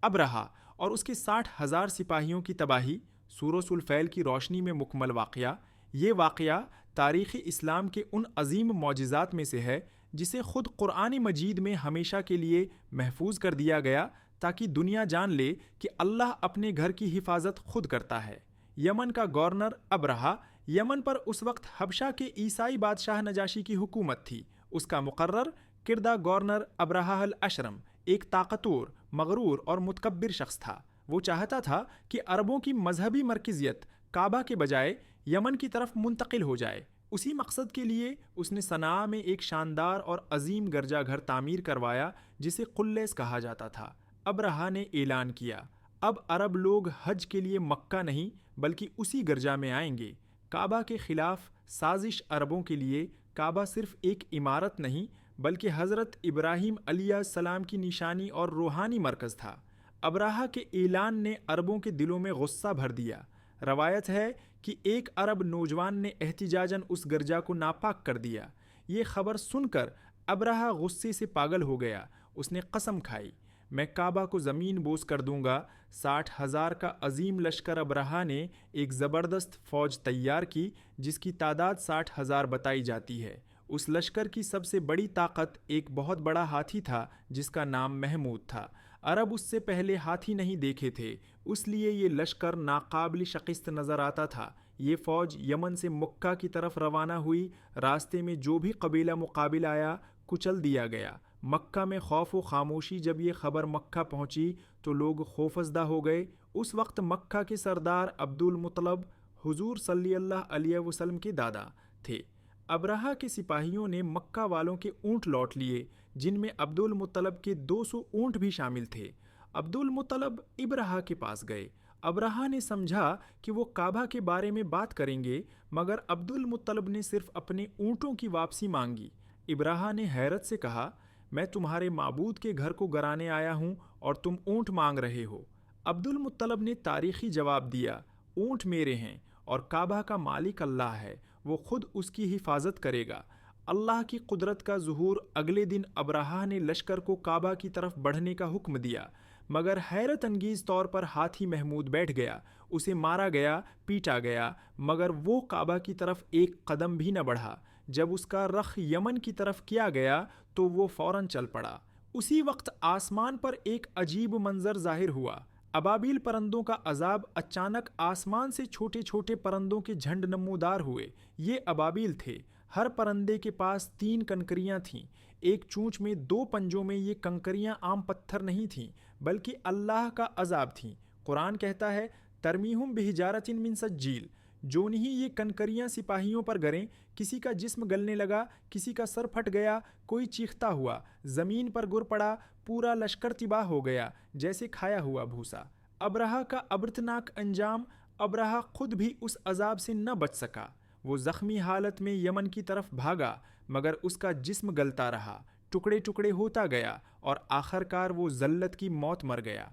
ابرہہ اور اس کے 60,000 سپاہیوں کی تباہی سورہ الفیل کی روشنی میں مکمل واقعہ۔ یہ واقعہ تاریخ اسلام کے ان عظیم معجزات میں سے ہے جسے خود قرآن مجید میں ہمیشہ کے لیے محفوظ کر دیا گیا تاکہ دنیا جان لے کہ اللہ اپنے گھر کی حفاظت خود کرتا ہے۔ یمن کا گورنر ابرہہ، یمن پر اس وقت حبشہ کے عیسائی بادشاہ نجاشی کی حکومت تھی۔ اس کا مقرر کردہ گورنر ابرہہ الاشرم ایک طاقتور، مغرور اور متکبر شخص تھا۔ وہ چاہتا تھا کہ عربوں کی مذہبی مرکزیت کعبہ کے بجائے یمن کی طرف منتقل ہو جائے۔ اسی مقصد کے لیے اس نے صنعاء میں ایک شاندار اور عظیم گرجا گھر تعمیر کروایا جسے قلیس کہا جاتا تھا۔ ابرہہ نے اعلان کیا، اب عرب لوگ حج کے لیے مکہ نہیں بلکہ اسی گرجا میں آئیں گے۔ کعبہ کے خلاف سازش عربوں کے لیے کعبہ صرف ایک عمارت نہیں بلکہ حضرت ابراہیم علیہ السلام کی نشانی اور روحانی مرکز تھا۔ ابرہہ کے اعلان نے عربوں کے دلوں میں غصہ بھر دیا۔ روایت ہے کہ ایک عرب نوجوان نے احتجاجاً اس گرجا کو ناپاک کر دیا۔ یہ خبر سن کر ابرہہ غصے سے پاگل ہو گیا۔ اس نے قسم کھائی، میں کعبہ کو زمین بوس کر دوں گا۔ 60,000 کا عظیم لشکر ابرہہ نے ایک زبردست فوج تیار کی جس کی تعداد 60,000 بتائی جاتی ہے۔ اس لشکر کی سب سے بڑی طاقت ایک بہت بڑا ہاتھی تھا جس کا نام محمود تھا۔ عرب اس سے پہلے ہاتھی نہیں دیکھے تھے، اس لیے یہ لشکر ناقابل شکست نظر آتا تھا۔ یہ فوج یمن سے مکہ کی طرف روانہ ہوئی۔ راستے میں جو بھی قبیلہ مقابل آیا کچل دیا گیا۔ مکہ میں خوف و خاموشی۔ جب یہ خبر مکہ پہنچی تو لوگ خوفزدہ ہو گئے۔ اس وقت مکہ کے سردار عبد المطلب حضور صلی اللہ علیہ وسلم کے دادا تھے۔ ابرہہ کے سپاہیوں نے مکہ والوں کے اونٹ لوٹ لیے جن میں عبد المطلب کے 200 اونٹ بھی شامل تھے۔ عبد المطلب ابرہہ کے پاس گئے۔ ابرہہ نے سمجھا کہ وہ کعبہ کے بارے میں بات کریں گے مگر عبد المطلب نے صرف اپنے اونٹوں کی واپسی مانگی۔ ابرہہ نے حیرت سے کہا، میں تمہارے معبود کے گھر کو گرانے آیا ہوں اور تم اونٹ مانگ رہے ہو۔ عبد المطلب نے تاریخی جواب دیا، اونٹ میرے ہیں اور کعبہ کا مالک اللہ ہے، وہ خود اس کی حفاظت کرے گا۔ اللہ کی قدرت کا ظہور۔ اگلے دن ابرہہ نے لشکر کو کعبہ کی طرف بڑھنے کا حکم دیا مگر حیرت انگیز طور پر ہاتھی محمود بیٹھ گیا۔ اسے مارا گیا، پیٹا گیا مگر وہ کعبہ کی طرف ایک قدم بھی نہ بڑھا۔ جب اس کا رخ یمن کی طرف کیا گیا تو وہ فوراً چل پڑا۔ اسی وقت آسمان پر ایک عجیب منظر ظاہر ہوا۔ ابابیل پرندوں کا عذاب۔ اچانک آسمان سے چھوٹے چھوٹے پرندوں کے جھنڈ نمودار ہوئے۔ یہ ابابیل تھے۔ ہر پرندے کے پاس 3 کنکریاں تھیں۔ ایک چونچ میں 2 پنجوں میں۔ یہ کنکریاں عام پتھر نہیں تھیں بلکہ اللہ کا عذاب تھیں۔ قرآن کہتا ہے، ترمیہم بحجارۃ من سجیل۔ جو نہیں یہ کنکریاں سپاہیوں پر گریں، کسی کا جسم گلنے لگا، کسی کا سر پھٹ گیا، کوئی چیختا ہوا زمین پر گر پڑا، پورا لشکر تباہ ہو گیا جیسے کھایا ہوا بھوسا۔ ابرہہ کا عبرتناک انجام۔ ابرہہ خود بھی اس عذاب سے نہ بچ سکا۔ وہ زخمی حالت میں یمن کی طرف بھاگا مگر اس کا جسم گلتا رہا، ٹکڑے ٹکڑے ہوتا گیا اور آخر کار وہ ذلت کی موت مر گیا۔